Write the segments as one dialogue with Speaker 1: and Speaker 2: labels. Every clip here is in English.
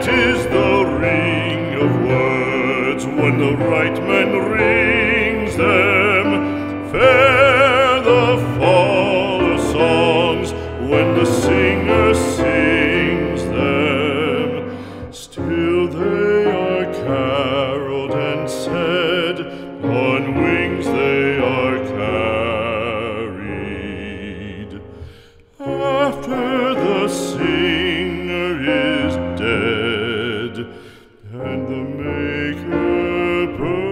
Speaker 1: Sweet is the ring of words when the right man rings them. Fair the fall of songs when the singer sings them. Still they are caroled and said, on wings they are carried. After the singer is dead and the maker buried,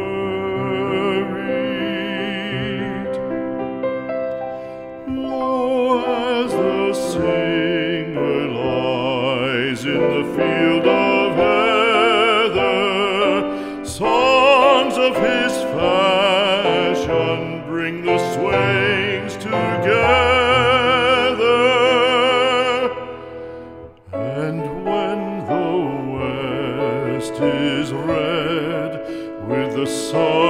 Speaker 1: lo, as the singer lies in the field of heather, songs of his fashion bring the swains together. And when the west is red with the sun